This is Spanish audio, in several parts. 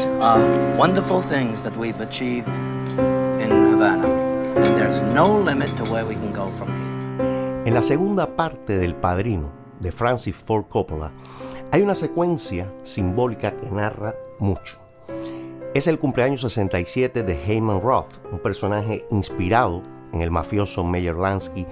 These are wonderful things that we've achieved in Havana, and there's no limit to where we can go from here. En la segunda parte del Padrino, de Francis Ford Coppola, hay una secuencia simbólica que narra mucho. Es el cumpleaños 67 de Hyman Roth, un personaje inspirado en el mafioso Meyer Lansky,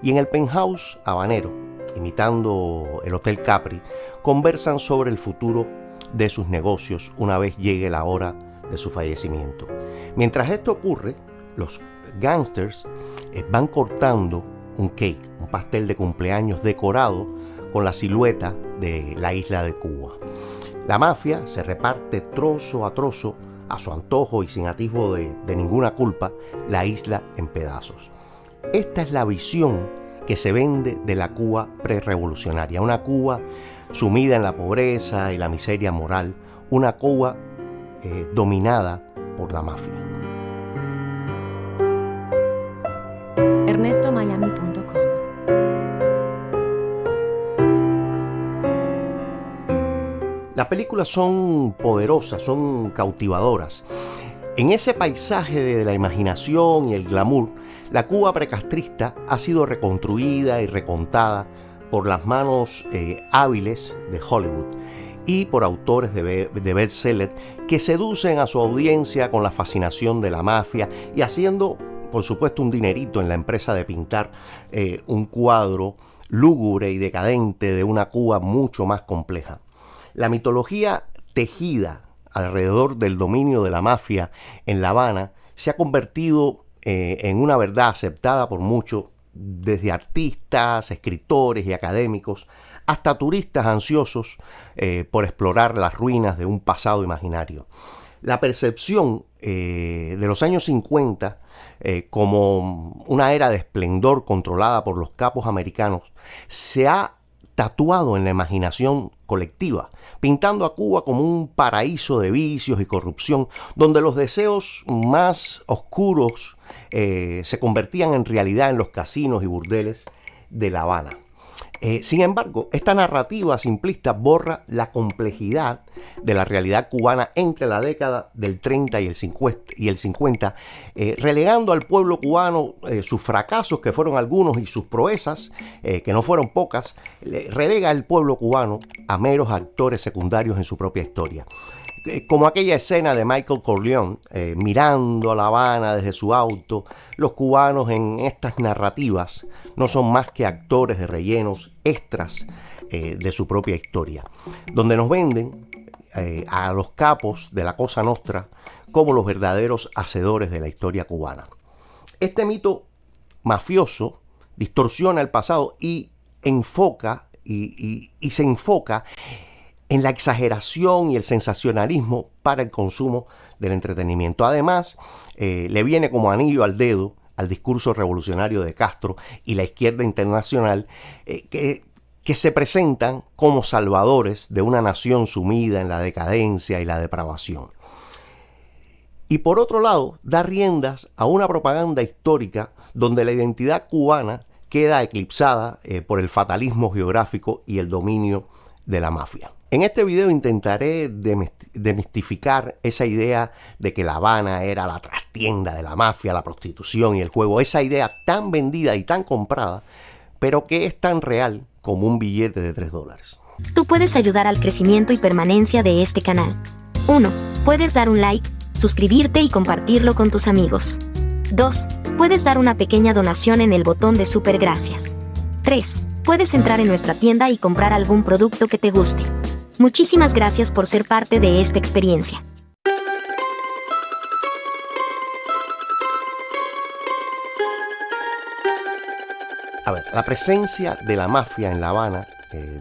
y en el penthouse habanero, imitando el Hotel Capri, conversan sobre el futuro de sus negocios una vez llegue la hora de su fallecimiento. Mientras esto ocurre, los gángsters van cortando un cake, un pastel de cumpleaños decorado con la silueta de la isla de Cuba. La mafia se reparte trozo a trozo, a su antojo y sin atisbo de ninguna culpa, la isla en pedazos. Esta es la visión que se vende de la Cuba prerevolucionaria, una Cuba sumida en la pobreza y la miseria moral, una Cuba dominada por la mafia. ErnestoMiami.com. Las películas son poderosas, son cautivadoras. En ese paisaje de la imaginación y el glamour, la Cuba precastrista ha sido reconstruida y recontada por las manos hábiles de Hollywood y por autores de bestseller que seducen a su audiencia con la fascinación de la mafia y haciendo, por supuesto, un dinerito en la empresa de pintar un cuadro lúgubre y decadente de una Cuba mucho más compleja. La mitología tejida alrededor del dominio de la mafia en La Habana se ha convertido en una verdad aceptada por muchos, desde artistas, escritores y académicos, hasta turistas ansiosos por explorar las ruinas de un pasado imaginario. La percepción de los años 50 como una era de esplendor controlada por los capos americanos se ha tatuado en la imaginación colectiva, pintando a Cuba como un paraíso de vicios y corrupción, donde los deseos más oscuros se convertían en realidad en los casinos y burdeles de La Habana. Sin embargo, esta narrativa simplista borra la complejidad de la realidad cubana entre la década del 30 y el 50, relegando al pueblo cubano sus fracasos, que fueron algunos, y sus proezas, que no fueron pocas. Relega al pueblo cubano a meros actores secundarios en su propia historia. Como aquella escena de Michael Corleone mirando a La Habana desde su auto. Los cubanos en estas narrativas no son más que actores de rellenos, extras de su propia historia, donde nos venden a los capos de la Cosa Nostra como los verdaderos hacedores de la historia cubana. Este mito mafioso distorsiona el pasado y enfoca y se enfoca en la exageración y el sensacionalismo para el consumo del entretenimiento. Además, le viene como anillo al dedo al discurso revolucionario de Castro y la izquierda internacional, que se presentan como salvadores de una nación sumida en la decadencia y la depravación. Y por otro lado, da riendas a una propaganda histórica donde la identidad cubana queda eclipsada por el fatalismo geográfico y el dominio de la mafia. En este video intentaré demistificar esa idea de que La Habana era la trastienda de la mafia, la prostitución y el juego, esa idea tan vendida y tan comprada, pero que es tan real como un billete de $3. Tú puedes ayudar al crecimiento y permanencia de este canal. 1. Puedes dar un like, suscribirte y compartirlo con tus amigos. 2. Puedes dar una pequeña donación en el botón de super gracias. 3. Puedes entrar en nuestra tienda y comprar algún producto que te guste. Muchísimas gracias por ser parte de esta experiencia. A ver, la presencia de la mafia en La Habana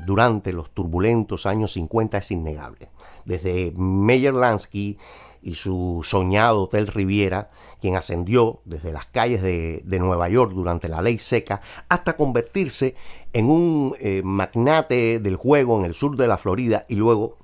durante los turbulentos años 50 es innegable. Desde Meyer Lansky y su soñado Hotel Riviera, quien ascendió desde las calles de Nueva York durante la ley seca hasta convertirse en un magnate del juego en el sur de la Florida y luego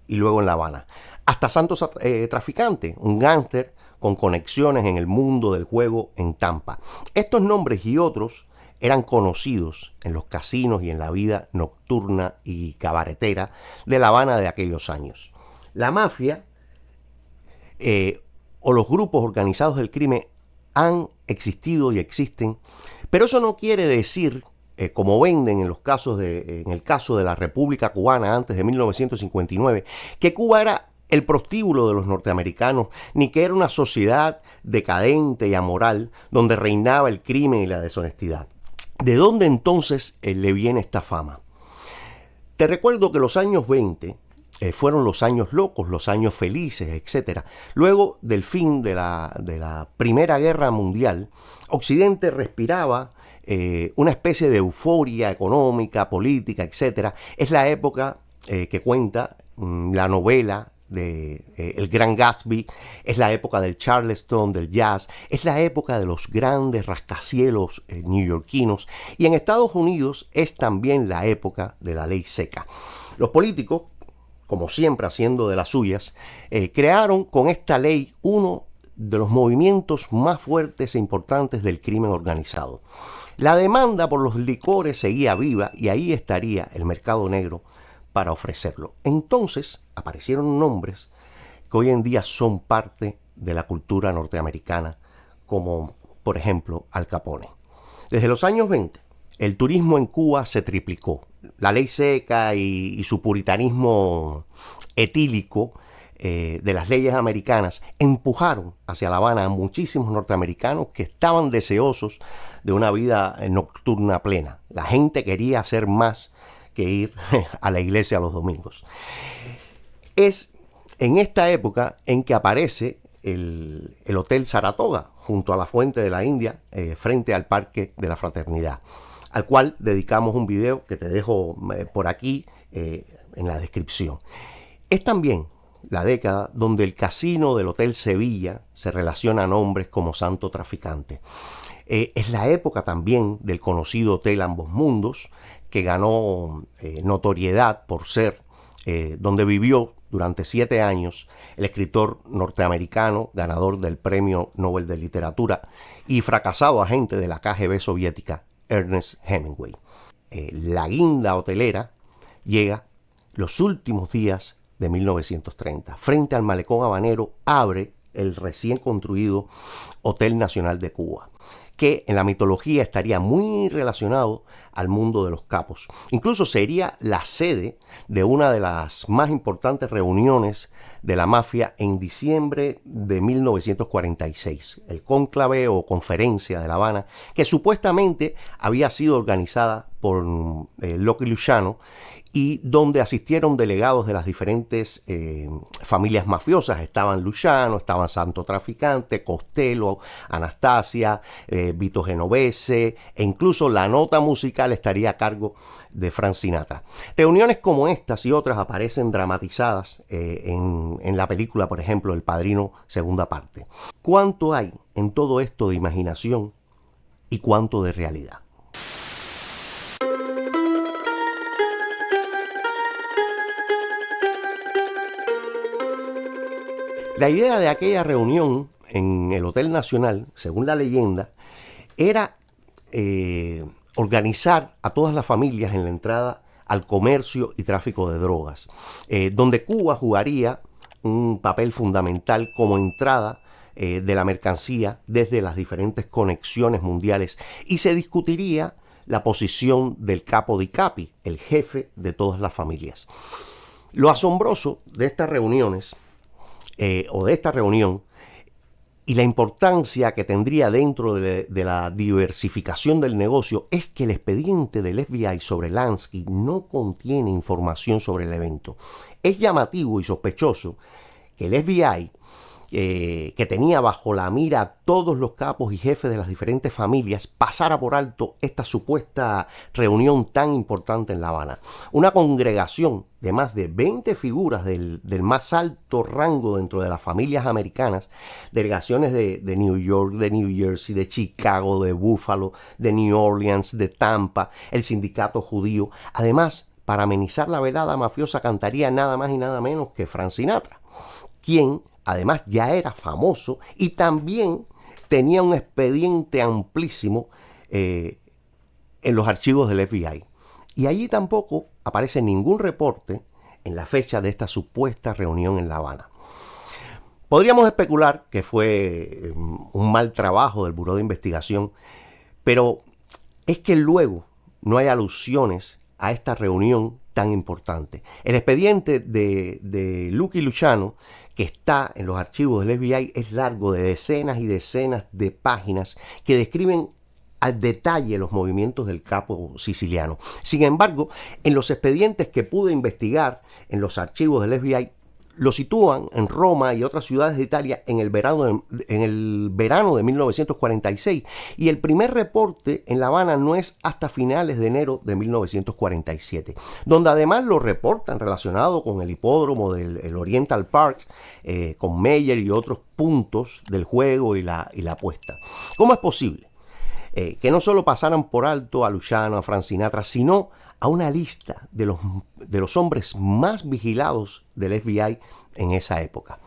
en La Habana. Hasta Santos Traficante, un gángster con conexiones en el mundo del juego en Tampa. Estos nombres y otros eran conocidos en los casinos y en la vida nocturna y cabaretera de La Habana de aquellos años. La mafia o los grupos organizados del crimen han existido y existen, pero eso no quiere decir, como venden en el caso de la República Cubana antes de 1959, que Cuba era el prostíbulo de los norteamericanos, ni que era una sociedad decadente y amoral donde reinaba el crimen y la deshonestidad. ¿De dónde entonces le viene esta fama? Te recuerdo que los años 20 fueron los años locos, los años felices, etc. Luego del fin de la Primera Guerra Mundial, Occidente respiraba una especie de euforia económica, política, etc. Es la época que cuenta la novela de El Gran Gatsby, es la época del Charleston, del jazz, es la época de los grandes rascacielos neoyorquinos, y en Estados Unidos es también la época de la ley seca. Los políticos, como siempre haciendo de las suyas, crearon con esta ley uno de los movimientos más fuertes e importantes del crimen organizado. La demanda por los licores seguía viva y ahí estaría el mercado negro para ofrecerlo. Entonces aparecieron nombres que hoy en día son parte de la cultura norteamericana, como por ejemplo Al Capone. Desde los años 20, el turismo en Cuba se triplicó. La ley seca y su puritanismo etílico de las leyes americanas empujaron hacia La Habana a muchísimos norteamericanos que estaban deseosos de una vida nocturna plena. La gente quería hacer más que ir a la iglesia los domingos. Es en esta época en que aparece el Hotel Saratoga, junto a la Fuente de la India, frente al Parque de la Fraternidad, al cual dedicamos un video que te dejo por aquí en la descripción. Es también la década donde el casino del Hotel Sevilla se relaciona a nombres como santo traficante. Es la época también del conocido Hotel Ambos Mundos, que ganó notoriedad por ser donde vivió durante 7 años el escritor norteamericano, ganador del Premio Nobel de Literatura y fracasado agente de la KGB soviética, Ernest Hemingway. La guinda hotelera llega los últimos días de 1930. Frente al malecón habanero abre el recién construido Hotel Nacional de Cuba, que en la mitología estaría muy relacionado al mundo de los capos. Incluso sería la sede de una de las más importantes reuniones de la mafia en diciembre de 1946, el cónclave o conferencia de La Habana, que supuestamente había sido organizada por Lucky Luciano y donde asistieron delegados de las diferentes familias mafiosas. Estaban Luciano, estaban Santo Traficante, Costello, Anastasia, Vito Genovese, e incluso la nota musical estaría a cargo de Frank Sinatra. Reuniones como estas y otras aparecen dramatizadas en la película, por ejemplo, El Padrino, segunda parte. ¿Cuánto hay en todo esto de imaginación y cuánto de realidad? La idea de aquella reunión en el Hotel Nacional, según la leyenda, era organizar a todas las familias en la entrada al comercio y tráfico de drogas, donde Cuba jugaría un papel fundamental como entrada de la mercancía desde las diferentes conexiones mundiales, y se discutiría la posición del capo di capi, el jefe de todas las familias. Lo asombroso de estas reuniones o de esta reunión y la importancia que tendría dentro de la diversificación del negocio es que el expediente del FBI sobre Lansky no contiene información sobre el evento. Es llamativo y sospechoso que el FBI, que tenía bajo la mira a todos los capos y jefes de las diferentes familias, pasara por alto esta supuesta reunión tan importante en La Habana. Una congregación de más de 20 figuras del más alto rango dentro de las familias americanas, delegaciones de New York, de New Jersey, de Chicago, de Buffalo, de New Orleans, de Tampa, el sindicato judío. Además, para amenizar la velada mafiosa cantaría nada más y nada menos que Frank Sinatra, quien además ya era famoso y también tenía un expediente amplísimo en los archivos del FBI. Y allí tampoco aparece ningún reporte en la fecha de esta supuesta reunión en La Habana. Podríamos especular que fue un mal trabajo del Buró de Investigación, pero es que luego no hay alusiones a esta reunión tan importante. El expediente de Lucky Luciano, que está en los archivos del FBI, es largo, de decenas y decenas de páginas que describen al detalle los movimientos del capo siciliano. Sin embargo, en los expedientes que pude investigar en los archivos del FBI, lo sitúan en Roma y otras ciudades de Italia en el verano de 1946, y el primer reporte en La Habana no es hasta finales de enero de 1947, donde además lo reportan relacionado con el hipódromo del Oriental Park, con Meyer y otros puntos del juego y la apuesta. ¿Cómo es posible que no solo pasaran por alto a Luciano, a Frank Sinatra, sino a una lista de los hombres más vigilados del FBI en esa época?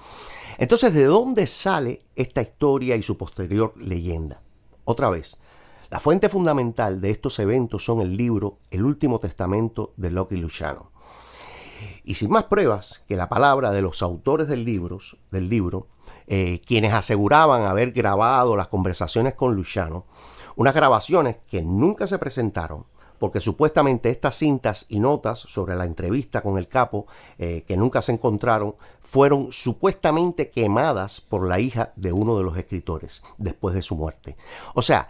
Entonces, ¿de dónde sale esta historia y su posterior leyenda? Otra vez, la fuente fundamental de estos eventos son el libro El Último Testamento de Lucky Luciano. Y sin más pruebas que la palabra de los autores del libro, quienes aseguraban haber grabado las conversaciones con Luciano, unas grabaciones que nunca se presentaron, porque supuestamente estas cintas y notas sobre la entrevista con el capo, que nunca se encontraron, fueron supuestamente quemadas por la hija de uno de los escritores después de su muerte. O sea,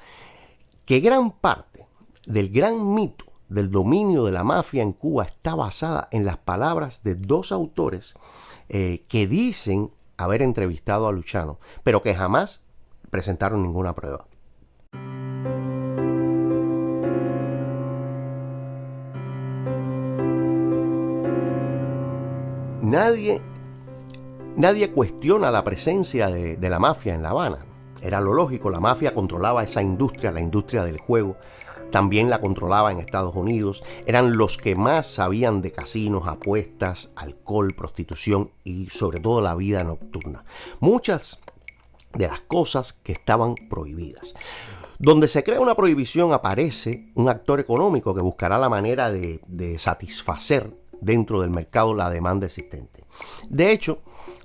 que gran parte del gran mito del dominio de la mafia en Cuba está basada en las palabras de dos autores que dicen haber entrevistado a Luciano, pero que jamás presentaron ninguna prueba. Nadie cuestiona la presencia de la mafia en La Habana. Era lo lógico, la mafia controlaba esa industria, la industria del juego. También la controlaba en Estados Unidos. Eran los que más sabían de casinos, apuestas, alcohol, prostitución y sobre todo la vida nocturna. Muchas de las cosas que estaban prohibidas. Donde se crea una prohibición aparece un actor económico que buscará la manera de satisfacer dentro del mercado la demanda existente. De hecho,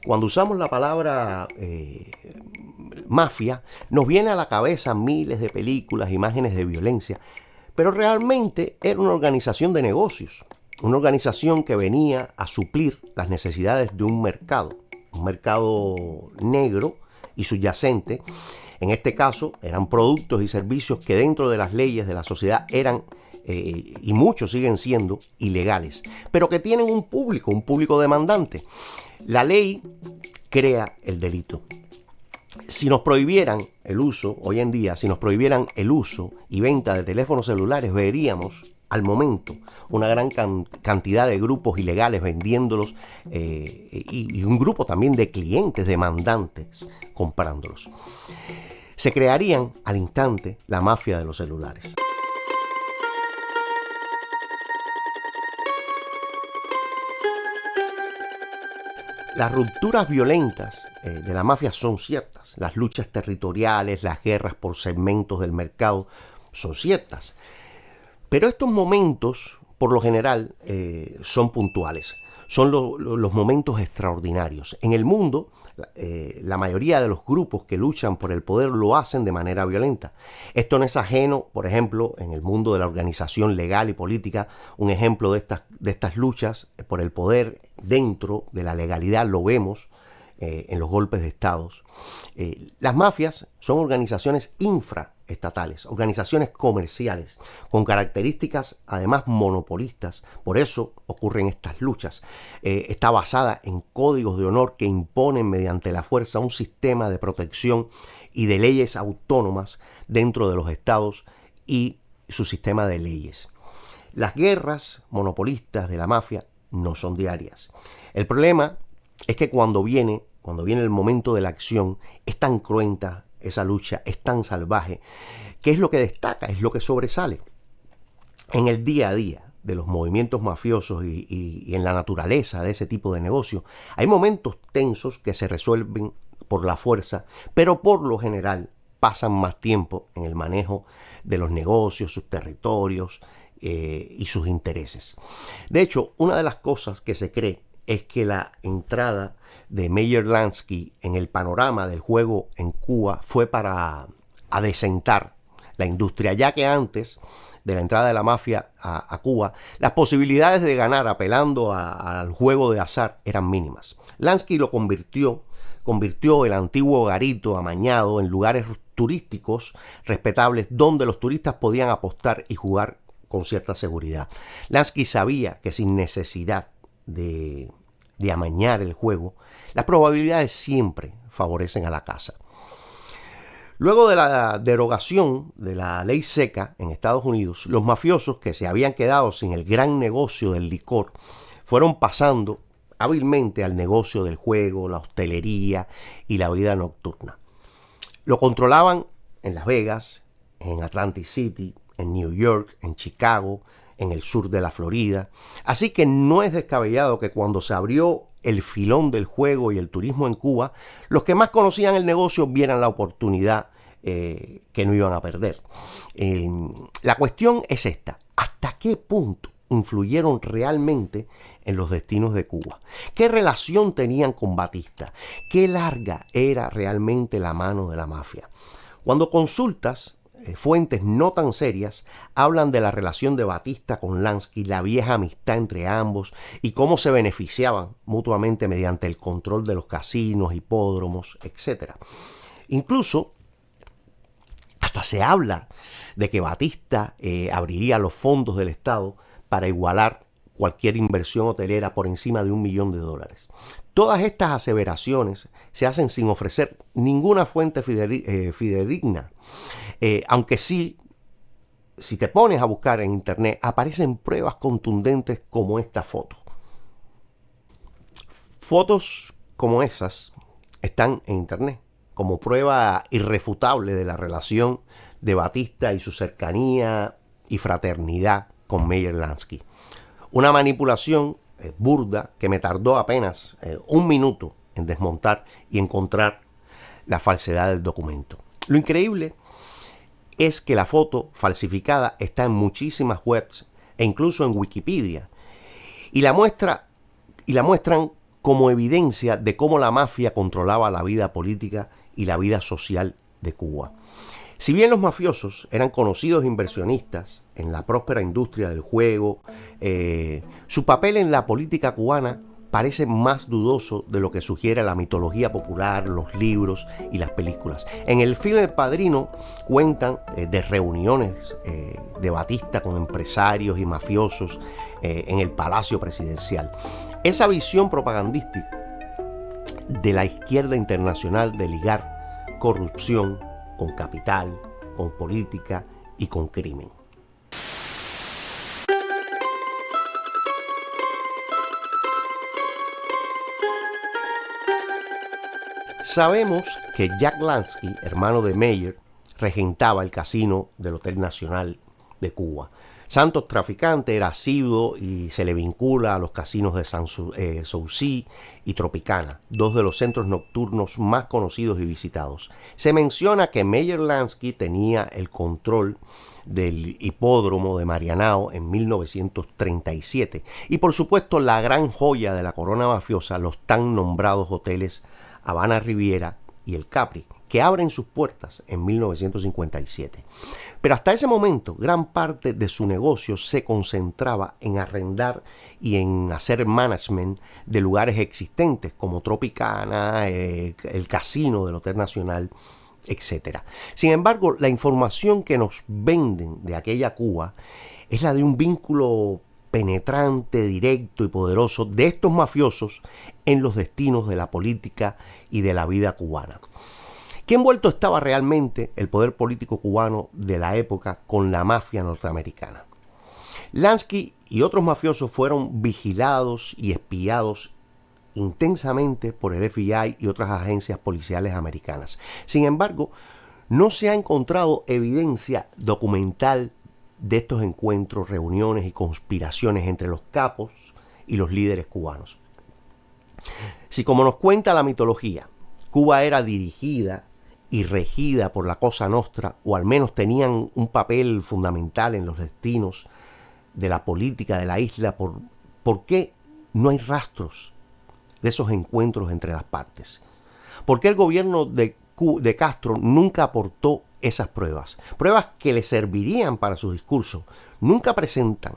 cuando usamos la palabra mafia, nos viene a la cabeza miles de películas, imágenes de violencia, pero realmente era una organización de negocios, una organización que venía a suplir las necesidades de un mercado negro y subyacente. En este caso, eran productos y servicios que dentro de las leyes de la sociedad eran y muchos siguen siendo ilegales, pero que tienen un público demandante. La ley crea el delito. Si nos prohibieran el uso, hoy en día, si nos prohibieran el uso y venta de teléfonos celulares, veríamos al momento una gran cantidad de grupos ilegales vendiéndolos y un grupo también de clientes demandantes comprándolos. Se crearían al instante la mafia de los celulares. Las rupturas violentas de la mafia son ciertas. Las luchas territoriales, las guerras por segmentos del mercado son ciertas. Pero estos momentos, por lo general, son puntuales. Son los momentos extraordinarios. En el mundo, la mayoría de los grupos que luchan por el poder lo hacen de manera violenta. Esto no es ajeno, por ejemplo, en el mundo de la organización legal y política. Un ejemplo de estas luchas por el poder dentro de la legalidad lo vemos en los golpes de estados. Las mafias son organizaciones infraestatales, organizaciones comerciales, con características además monopolistas. Por eso ocurren estas luchas. Está basada en códigos de honor que imponen mediante la fuerza un sistema de protección y de leyes autónomas dentro de los estados y su sistema de leyes. Las guerras monopolistas de la mafia no son diarias. El problema es que cuando viene el momento de la acción, es tan cruenta esa lucha, es tan salvaje, que es lo que destaca, es lo que sobresale. En el día a día de los movimientos mafiosos y en la naturaleza de ese tipo de negocio, hay momentos tensos que se resuelven por la fuerza, pero por lo general pasan más tiempo en el manejo de los negocios, sus territorios y sus intereses. De hecho, una de las cosas que se cree es que la entrada de Meyer Lansky en el panorama del juego en Cuba fue para adecentar la industria, ya que antes de la entrada de la mafia a Cuba, las posibilidades de ganar apelando al juego de azar eran mínimas. Lansky lo convirtió el antiguo garito amañado en lugares turísticos respetables donde los turistas podían apostar y jugar con cierta seguridad. Lansky sabía que sin necesidad de amañar el juego, las probabilidades siempre favorecen a la casa. Luego de la derogación de la ley seca en Estados Unidos, los mafiosos que se habían quedado sin el gran negocio del licor fueron pasando hábilmente al negocio del juego, la hostelería y la vida nocturna. Lo controlaban en Las Vegas, en Atlantic City, en New York, en Chicago, en el sur de la Florida. Así que no es descabellado que cuando se abrió el filón del juego y el turismo en Cuba, los que más conocían el negocio vieran la oportunidad que no iban a perder. La cuestión es esta: ¿hasta qué punto influyeron realmente en los destinos de Cuba? ¿Qué relación tenían con Batista? ¿Qué larga era realmente la mano de la mafia? Cuando consultas fuentes no tan serias, hablan de la relación de Batista con Lansky, la vieja amistad entre ambos y cómo se beneficiaban mutuamente mediante el control de los casinos, hipódromos, etc. Incluso hasta se habla de que Batista abriría los fondos del Estado para igualar cualquier inversión hotelera por encima de $1 millón. Todas estas aseveraciones se hacen sin ofrecer ninguna fuente fidedigna, aunque sí, si te pones a buscar en internet, aparecen pruebas contundentes como esta foto. Fotos como esas están en internet como prueba irrefutable de la relación de Batista y su cercanía y fraternidad con Meyer Lansky. Una manipulación burda que me tardó apenas 1 minuto en desmontar y encontrar la falsedad del documento. Lo increíble es que la foto falsificada está en muchísimas webs e incluso en Wikipedia, y la muestran como evidencia de cómo la mafia controlaba la vida política y la vida social de Cuba. Si bien los mafiosos eran conocidos inversionistas en la próspera industria del juego, su papel en la política cubana parece más dudoso de lo que sugiere la mitología popular, los libros y las películas. En el film El Padrino cuentan de reuniones de Batista con empresarios y mafiosos en el Palacio Presidencial. Esa visión propagandística de la izquierda internacional de ligar corrupción con capital, con política y con crimen. Sabemos que Jack Lansky, hermano de Meyer, regentaba el casino del Hotel Nacional de Cuba. Santos traficante, era asiduo y se le vincula a los casinos de Soucy y Tropicana, 2 de los centros nocturnos más conocidos y visitados. Se menciona que Meyer Lansky tenía el control del hipódromo de Marianao en 1937 y por supuesto la gran joya de la corona mafiosa, los tan nombrados hoteles Habana Riviera y el Capri, que abren sus puertas en 1957. Pero hasta ese momento, gran parte de su negocio se concentraba en arrendar y en hacer management de lugares existentes como Tropicana, el casino del Hotel Nacional, etc. Sin embargo, la información que nos venden de aquella Cuba es la de un vínculo penetrante, directo y poderoso de estos mafiosos en los destinos de la política y de la vida cubana. ¿Qué envuelto estaba realmente el poder político cubano de la época con la mafia norteamericana? Lansky y otros mafiosos fueron vigilados y espiados intensamente por el FBI y otras agencias policiales americanas. Sin embargo, no se ha encontrado evidencia documental de estos encuentros, reuniones y conspiraciones entre los capos y los líderes cubanos. Si, como nos cuenta la mitología, Cuba era dirigida y regida por la Cosa Nostra, o al menos tenían un papel fundamental en los destinos de la política de la isla, ¿por qué no hay rastros de esos encuentros entre las partes? ¿Por qué el gobierno de Castro nunca aportó esas pruebas? Pruebas que le servirían para su discurso. Nunca presentan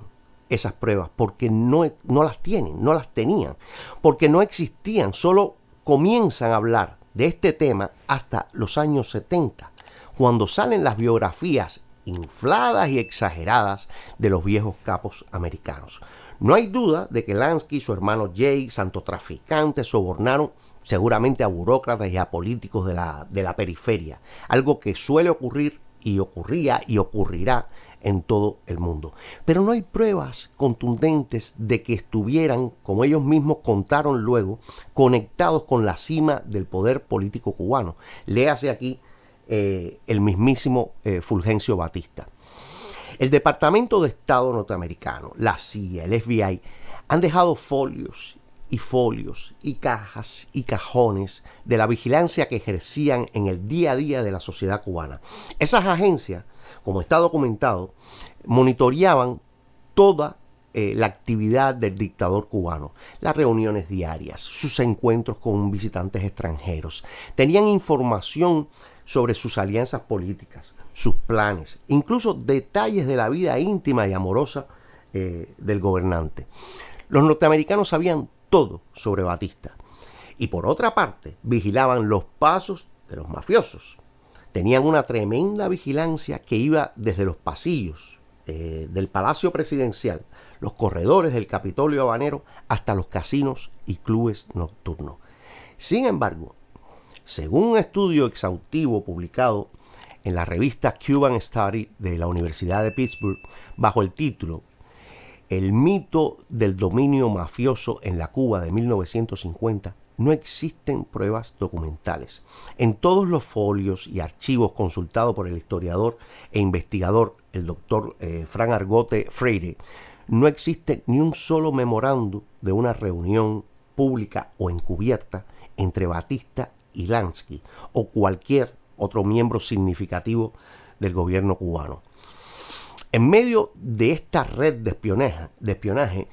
esas pruebas porque no las tienen, no las tenían, porque no existían, solo comienzan a hablar de este tema hasta los años 70, cuando salen las biografías infladas y exageradas de los viejos capos americanos. No hay duda de que Lansky y su hermano Jay, santotraficantes, sobornaron seguramente a burócratas y a políticos de la periferia, algo que suele ocurrir y ocurría y ocurrirá en todo el mundo. Pero no hay pruebas contundentes de que estuvieran, como ellos mismos contaron luego, conectados con la cima del poder político cubano. Léase aquí el mismísimo Fulgencio Batista. El Departamento de Estado norteamericano, la CIA, el FBI, han dejado folios y cajas y cajones de la vigilancia que ejercían en el día a día de la sociedad cubana. Esas agencias, como está documentado, monitoreaban toda la actividad del dictador cubano, las reuniones diarias, sus encuentros con visitantes extranjeros. Tenían información sobre sus alianzas políticas, sus planes, incluso detalles de la vida íntima y amorosa del gobernante. Los norteamericanos sabían todo sobre Batista y por otra parte vigilaban los pasos de los mafiosos. Tenían una tremenda vigilancia que iba desde los pasillos del Palacio Presidencial, los corredores del Capitolio Habanero, hasta los casinos y clubes nocturnos. Sin embargo, según un estudio exhaustivo publicado en la revista Cuban Study de la Universidad de Pittsburgh, bajo el título El mito del dominio mafioso en la Cuba de 1950, no existen pruebas documentales. En todos los folios y archivos consultados por el historiador e investigador, el doctor Frank Argote Freire, no existe ni un solo memorando de una reunión pública o encubierta entre Batista y Lansky o cualquier otro miembro significativo del gobierno cubano. En medio de esta red de espionaje,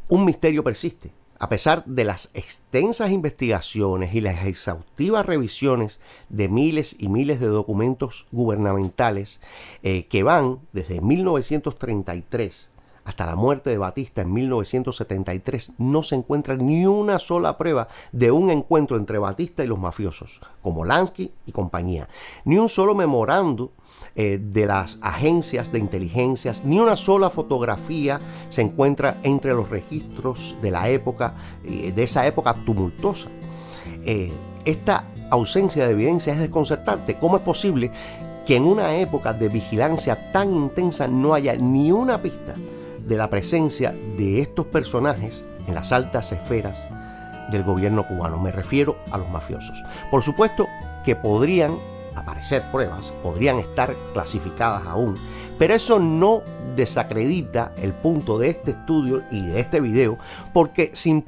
un misterio persiste. A pesar de las extensas investigaciones y las exhaustivas revisiones de miles y miles de documentos gubernamentales que van desde 1933 hasta la muerte de Batista en 1973, no se encuentra ni una sola prueba de un encuentro entre Batista y los mafiosos, como Lansky y compañía. Ni un solo memorando de las agencias de inteligencias, ni una sola fotografía se encuentra entre los registros de la época, de esa época tumultuosa. Esta ausencia de evidencia es desconcertante. ¿Cómo es posible que en una época de vigilancia tan intensa no haya ni una pista de la presencia de estos personajes en las altas esferas del gobierno cubano? Me refiero a los mafiosos. Por supuesto que podrían aparecer pruebas, podrían estar clasificadas aún, pero eso no desacredita el punto de este estudio y de este video, porque sin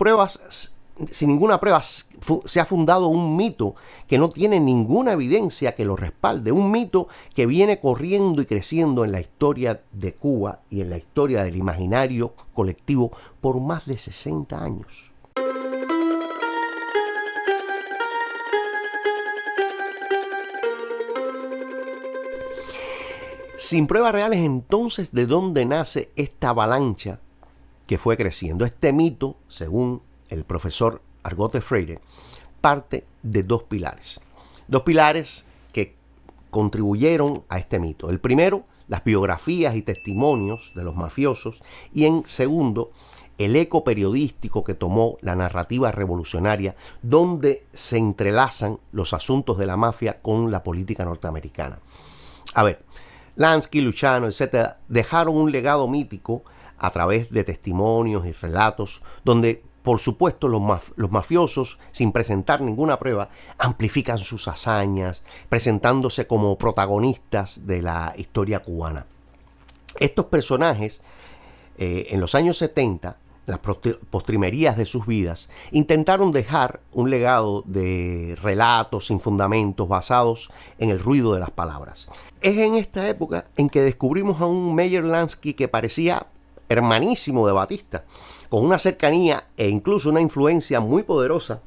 ninguna prueba se ha fundado un mito que no tiene ninguna evidencia que lo respalde, un mito que viene corriendo y creciendo en la historia de Cuba y en la historia del imaginario colectivo por más de 60 años. Sin pruebas reales, entonces, ¿de dónde nace esta avalancha que fue creciendo? Este mito, según el profesor Argote Freire, parte de dos pilares. Dos pilares que contribuyeron a este mito. El primero, las biografías y testimonios de los mafiosos. Y en segundo, el eco periodístico que tomó la narrativa revolucionaria, donde se entrelazan los asuntos de la mafia con la política norteamericana. A ver, Lansky, Luciano, etc., dejaron un legado mítico a través de testimonios y relatos donde, por supuesto, los mafiosos, sin presentar ninguna prueba, amplifican sus hazañas, presentándose como protagonistas de la historia cubana. Estos personajes, en los años 70, las postrimerías de sus vidas, intentaron dejar un legado de relatos sin fundamentos basados en el ruido de las palabras. Es en esta época en que descubrimos a un Meyer Lansky que parecía hermanísimo de Batista, con una cercanía e incluso una influencia muy poderosa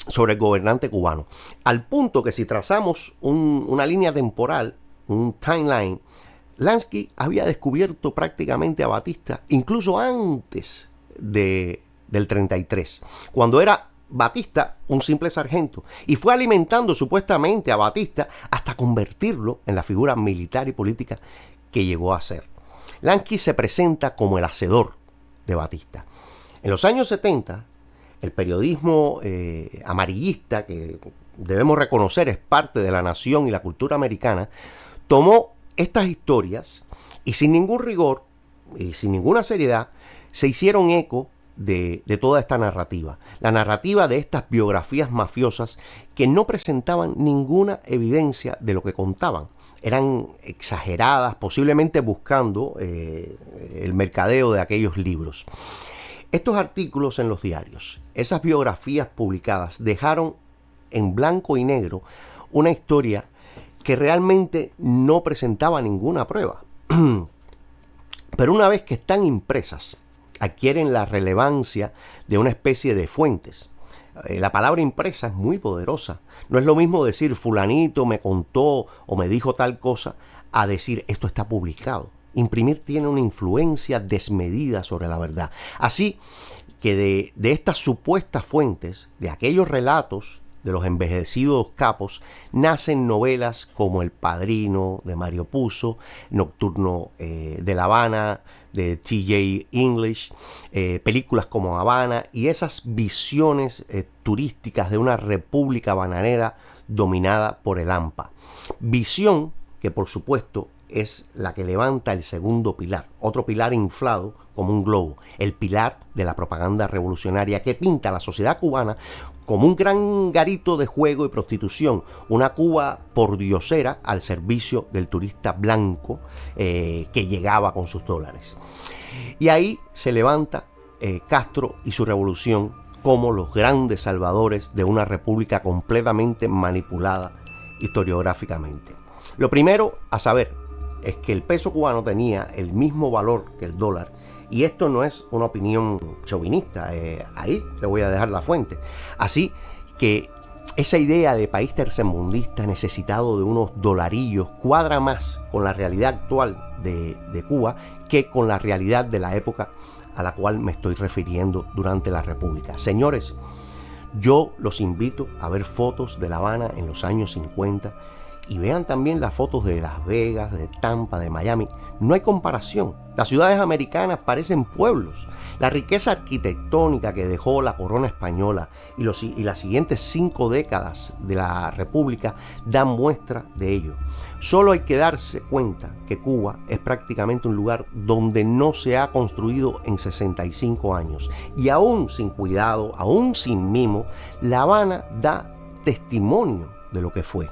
sobre el gobernante cubano, al punto que si trazamos una línea temporal, un timeline, Lansky había descubierto prácticamente a Batista incluso antes del 33, cuando era Batista un simple sargento, y fue alimentando supuestamente a Batista hasta convertirlo en la figura militar y política que llegó a ser. Lansky se presenta como el hacedor de Batista. En los años 70, el periodismo amarillista, que debemos reconocer es parte de la nación y la cultura americana, tomó estas historias y sin ningún rigor y sin ninguna seriedad se hicieron eco de toda esta narrativa. La narrativa de estas biografías mafiosas que no presentaban ninguna evidencia de lo que contaban. Eran exageradas, posiblemente buscando el mercadeo de aquellos libros. Estos artículos en los diarios, esas biografías publicadas, dejaron en blanco y negro una historia que realmente no presentaba ninguna prueba. Pero una vez que están impresas, adquieren la relevancia de una especie de fuentes. La palabra impresa es muy poderosa. No es lo mismo decir fulanito me contó o me dijo tal cosa a decir esto está publicado. Imprimir tiene una influencia desmedida sobre la verdad. Así que de estas supuestas fuentes, de aquellos relatos de los envejecidos capos, nacen novelas como El Padrino de Mario Puzo, Nocturno de La Habana de T.J. English, películas como Habana y esas visiones turísticas de una república bananera dominada por el AMPA. Visión que por supuesto es la que levanta el segundo pilar, otro pilar inflado como un globo, el pilar de la propaganda revolucionaria que pinta a la sociedad cubana como un gran garito de juego y prostitución, una Cuba pordiosera al servicio del turista blanco que llegaba con sus dólares. Y ahí se levanta Castro y su revolución como los grandes salvadores de una república completamente manipulada historiográficamente. Lo primero a saber es que el peso cubano tenía el mismo valor que el dólar. Y esto no es una opinión chauvinista, ahí le voy a dejar la fuente. Así que esa idea de país tercermundista necesitado de unos dolarillos cuadra más con la realidad actual de Cuba que con la realidad de la época a la cual me estoy refiriendo durante la República. Señores, yo los invito a ver fotos de La Habana en los años 50 y vean también las fotos de Las Vegas, de Tampa, de Miami. No hay comparación. Las ciudades americanas parecen pueblos. La riqueza arquitectónica que dejó la corona española y las siguientes 5 décadas de la República dan muestra de ello. Solo hay que darse cuenta que Cuba es prácticamente un lugar donde no se ha construido en 65 años. Y aún sin cuidado, aún sin mimo, La Habana da testimonio de lo que fue.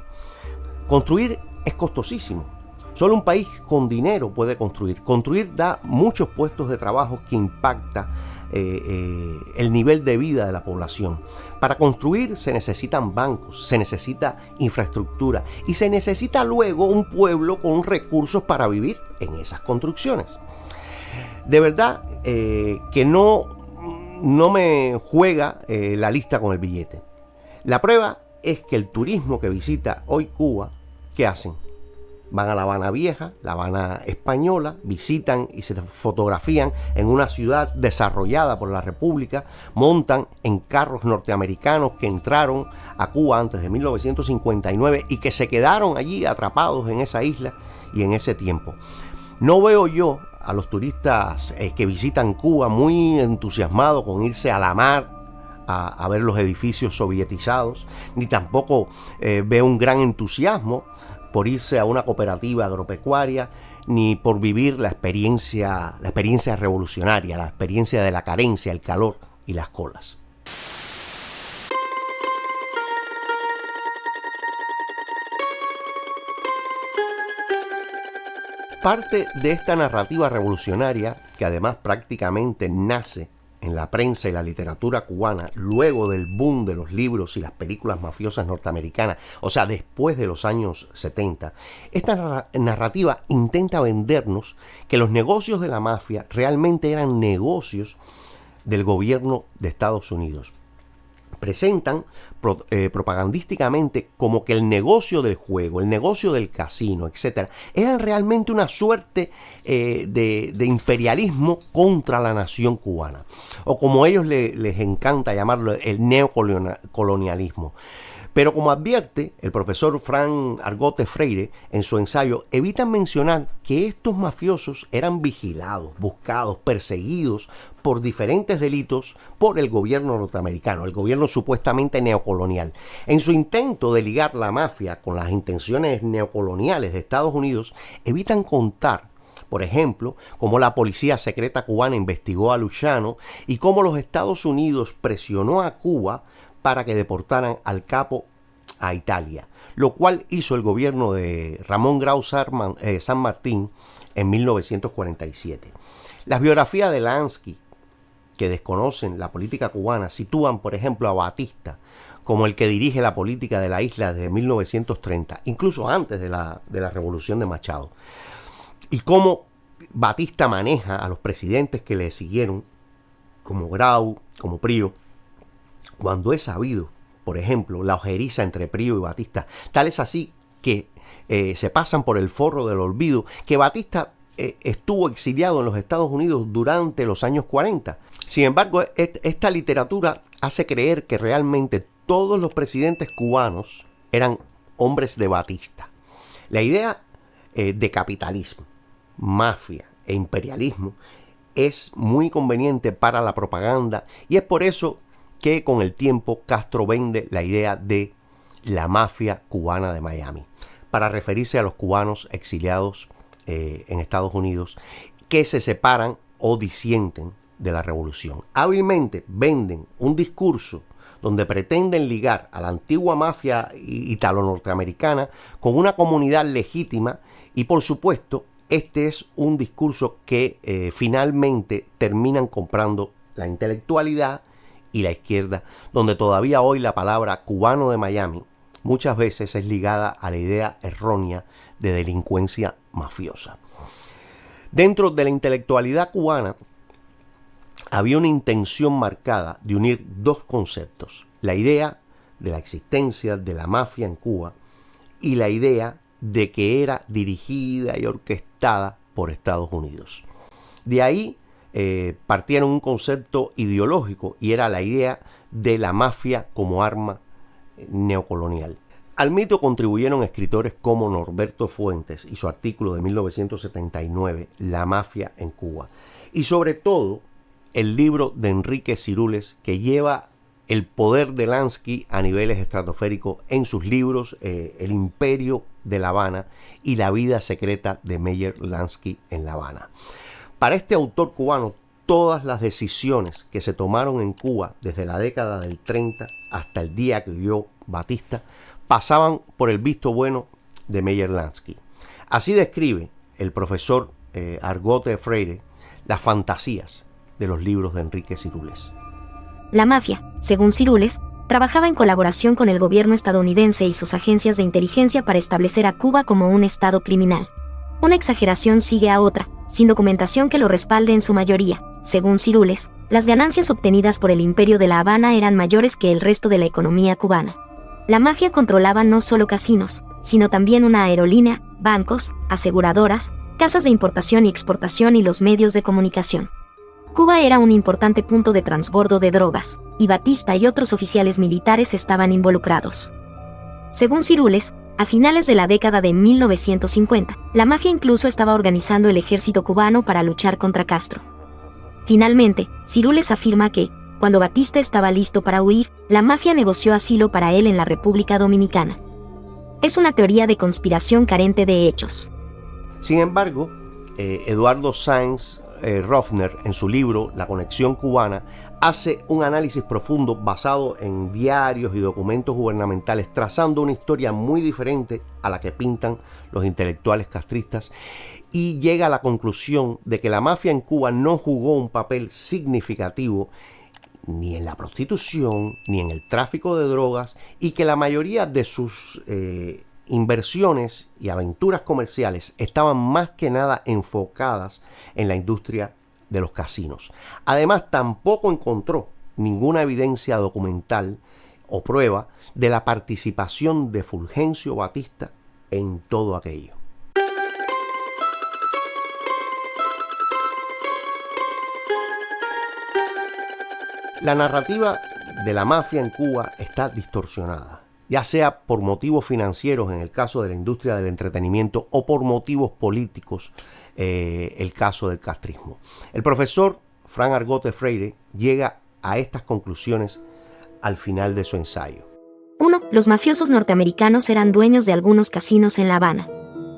Construir es costosísimo. Solo un país con dinero puede construir. Construir da muchos puestos de trabajo que impacta el nivel de vida de la población. Para construir se necesitan bancos, se necesita infraestructura y se necesita luego un pueblo con recursos para vivir en esas construcciones. De verdad que no me juega la lista con el billete. La prueba es que el turismo que visita hoy Cuba, ¿qué hacen? Van a La Habana Vieja, La Habana Española, visitan y se fotografían en una ciudad desarrollada por la República, montan en carros norteamericanos que entraron a Cuba antes de 1959 y que se quedaron allí atrapados en esa isla y en ese tiempo. No veo yo a los turistas que visitan Cuba muy entusiasmados con irse a la mar a ver los edificios sovietizados, ni tampoco veo un gran entusiasmo por irse a una cooperativa agropecuaria, ni por vivir la experiencia revolucionaria, la experiencia de la carencia, el calor y las colas. Parte de esta narrativa revolucionaria, que además prácticamente nace en la prensa y la literatura cubana luego del boom de los libros y las películas mafiosas norteamericanas, o sea, después de los años 70, esta narrativa intenta vendernos que los negocios de la mafia realmente eran negocios del gobierno de Estados Unidos. Presentan propagandísticamente como que el negocio del juego, el negocio del casino, etcétera, eran realmente una suerte de imperialismo contra la nación cubana, o como a ellos les encanta llamarlo, el neocolonialismo. Pero como advierte el profesor Frank Argote Freire en su ensayo, evitan mencionar que estos mafiosos eran vigilados, buscados, perseguidos por diferentes delitos por el gobierno norteamericano, el gobierno supuestamente neocolonial. En su intento de ligar la mafia con las intenciones neocoloniales de Estados Unidos, evitan contar, por ejemplo, cómo la policía secreta cubana investigó a Luciano y cómo los Estados Unidos presionó a Cuba para que deportaran al capo a Italia, lo cual hizo el gobierno de Ramón Grau San Martín en 1947. Las biografías de Lansky, que desconocen la política cubana, sitúan, por ejemplo, a Batista como el que dirige la política de la isla desde 1930, incluso antes de la revolución de Machado, y cómo Batista maneja a los presidentes que le siguieron, como Grau, como Prío, cuando es sabido, por ejemplo, la ojeriza entre Prío y Batista. Tal es así que se pasan por el forro del olvido que Batista estuvo exiliado en los Estados Unidos durante los años 40. Sin embargo, esta literatura hace creer que realmente todos los presidentes cubanos eran hombres de Batista. La idea de capitalismo, mafia e imperialismo es muy conveniente para la propaganda, y es por eso que con el tiempo Castro vende la idea de la mafia cubana de Miami, para referirse a los cubanos exiliados en Estados Unidos que se separan o disienten de la revolución. Hábilmente venden un discurso donde pretenden ligar a la antigua mafia italo-norteamericana con una comunidad legítima, y por supuesto este es un discurso que finalmente terminan comprando la intelectualidad y la izquierda, donde todavía hoy la palabra cubano de Miami muchas veces es ligada a la idea errónea de delincuencia mafiosa. Dentro de la intelectualidad cubana había una intención marcada de unir dos conceptos: la idea de la existencia de la mafia en Cuba y la idea de que era dirigida y orquestada por Estados Unidos. De ahí partieron un concepto ideológico, y era la idea de la mafia como arma neocolonial. Al mito contribuyeron escritores como Norberto Fuentes y su artículo de 1979, La mafia en Cuba, y sobre todo el libro de Enrique Cirules, que lleva el poder de Lansky a niveles estratosféricos en sus libros El imperio de La Habana y La vida secreta de Meyer Lansky en La Habana. Para este autor cubano, todas las decisiones que se tomaron en Cuba desde la década del 30 hasta el día que huyó Batista pasaban por el visto bueno de Meyer Lansky. Así describe el profesor Argote Freire las fantasías de los libros de Enrique Cirules. La mafia, según Cirules, trabajaba en colaboración con el gobierno estadounidense y sus agencias de inteligencia para establecer a Cuba como un estado criminal. Una exageración sigue a otra, sin documentación que lo respalde en su mayoría. Según Cirules, las ganancias obtenidas por el Imperio de La Habana eran mayores que el resto de la economía cubana. La mafia controlaba no solo casinos, sino también una aerolínea, bancos, aseguradoras, casas de importación y exportación y los medios de comunicación. Cuba era un importante punto de transbordo de drogas, y Batista y otros oficiales militares estaban involucrados. Según Cirules, a finales de la década de 1950, la mafia incluso estaba organizando el ejército cubano para luchar contra Castro. Finalmente, Cirules afirma que, cuando Batista estaba listo para huir, la mafia negoció asilo para él en la República Dominicana. Es una teoría de conspiración carente de hechos. Sin embargo, Eduardo Sáenz Rovner, en su libro La conexión cubana, hace un análisis profundo basado en diarios y documentos gubernamentales, trazando una historia muy diferente a la que pintan los intelectuales castristas, y llega a la conclusión de que la mafia en Cuba no jugó un papel significativo ni en la prostitución ni en el tráfico de drogas, y que la mayoría de sus inversiones y aventuras comerciales estaban más que nada enfocadas en la industria de los casinos. Además, tampoco encontró ninguna evidencia documental o prueba de la participación de Fulgencio Batista en todo aquello. La narrativa de la mafia en Cuba está distorsionada, ya sea por motivos financieros en el caso de la industria del entretenimiento o por motivos políticos, el caso del castrismo. El profesor Fran Argote Freire llega a estas conclusiones al final de su ensayo. 1. Los mafiosos norteamericanos eran dueños de algunos casinos en La Habana.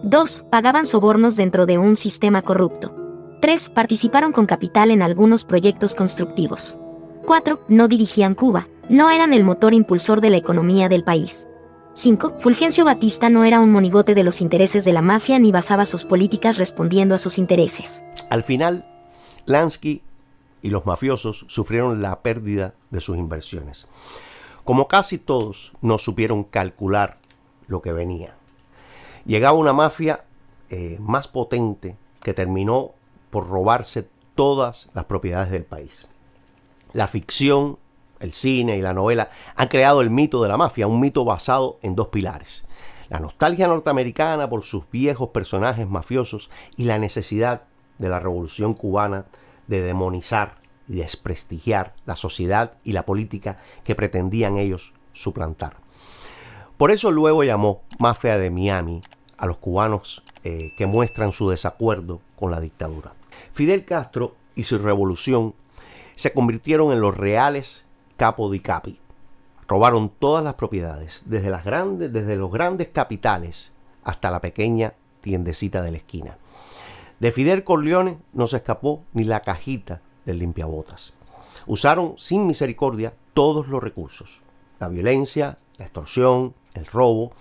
2. Pagaban sobornos dentro de un sistema corrupto. 3. Participaron con capital en algunos proyectos constructivos. 4. No dirigían Cuba, no eran el motor impulsor de la economía del país. 5. Fulgencio Batista no era un monigote de los intereses de la mafia ni basaba sus políticas respondiendo a sus intereses. Al final, Lansky y los mafiosos sufrieron la pérdida de sus inversiones. Como casi todos, no supieron calcular lo que venía. Llegaba una mafia más potente que terminó por robarse todas las propiedades del país. La ficción, el cine y la novela han creado el mito de la mafia, un mito basado en dos pilares: la nostalgia norteamericana por sus viejos personajes mafiosos y la necesidad de la revolución cubana de demonizar y desprestigiar la sociedad y la política que pretendían ellos suplantar. Por eso luego llamó Mafia de Miami a los cubanos que muestran su desacuerdo con la dictadura. Fidel Castro y su revolución se convirtieron en los reales capo di capi. Robaron todas las propiedades, desde los grandes capitales hasta la pequeña tiendecita de la esquina. De Fidel Corleone no se escapó ni la cajita del limpiabotas. Usaron sin misericordia todos los recursos: la violencia, la extorsión, el robo.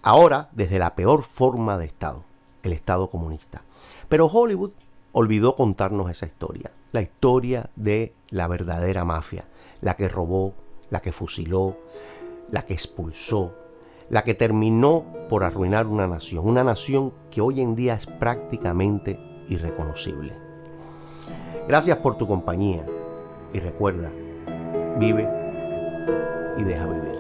Ahora, desde la peor forma de Estado, el Estado comunista. Pero Hollywood olvidó contarnos esa historia, la historia de la verdadera mafia, la que robó, la que fusiló, la que expulsó, la que terminó por arruinar una nación que hoy en día es prácticamente irreconocible. Gracias por tu compañía y recuerda, vive y deja vivir.